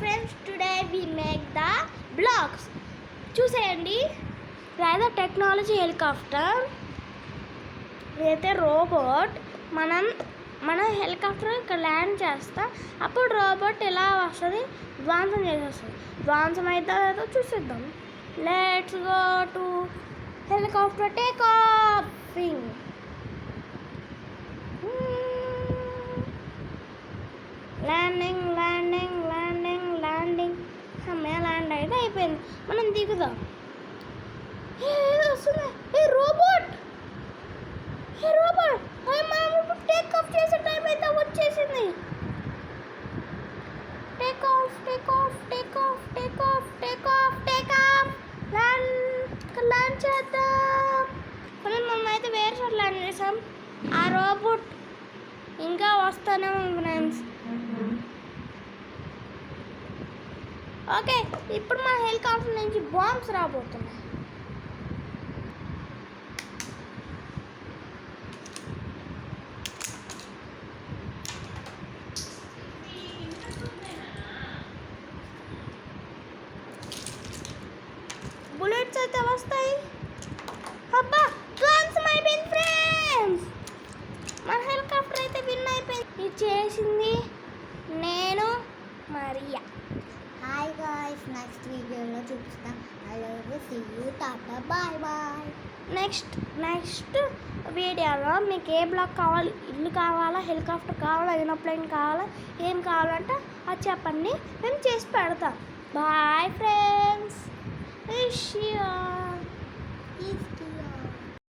friends, today we make the blocks. చూసేయండి, లేదా technology helicopter, ఇదైతే రోబోట్. మన హెలికాప్టర్ ఇక్కడ ల్యాండ్ చేస్తా, అప్పుడు రోబోట్ ఎలా వస్తుంది, ధ్వంసం చేసేస్తుంది. ధ్వంసం అయితే ఏదో చూసేద్దాం. Let's go to helicopter take offing. Landing landing landing landing. సమయ ల్యాండ్ అయితే అయిపోయింది, మనం దిగుదాం. ఏదో వస్తుంది, ఏ రోబోట్, మనం ఇప్పుడు టేక్ ఆఫ్ చేసే టైం అయితే వచ్చేసింది. Take off take off take off take off take off take off land చేద్దాం. మనం అయితే వేరే చోట ల్యాండ్ చేసాం. ఆ రోబోట్ ఇంకా వస్తానే ఉంది ఫ్రెండ్స్. ఓకే, ఇప్పుడు మన హెలికాప్టర్ నుంచి బాంబ్స్ రాబోతున్నాయి. బుల్లెట్స్ అయితే వస్తాయి. అబ్బా, ధ్వంసం అయిపోయింది ఫ్రెండ్స్. మన హెలికాప్టర్ అయితే విన్ అయిపోయింది. ఇది చేసింది నేను, మరియా. హాయ్ గాయ్స్, నెక్స్ట్ వీడియోలో చూపిస్తాం. అలాగే సీ యూ, టాటా, బాయ్ బాయ్. నెక్స్ట్ వీడియోలో మీకు ఏ బ్లాక్ కావాలి, ఇల్లు కావాలా, హెలికాప్టర్ కావాలా, ఏరోప్లేన్ కావాలా, ఏం కావాలంటే అది చెప్పండి, మేము చేసి పెడతాం. Bye friends.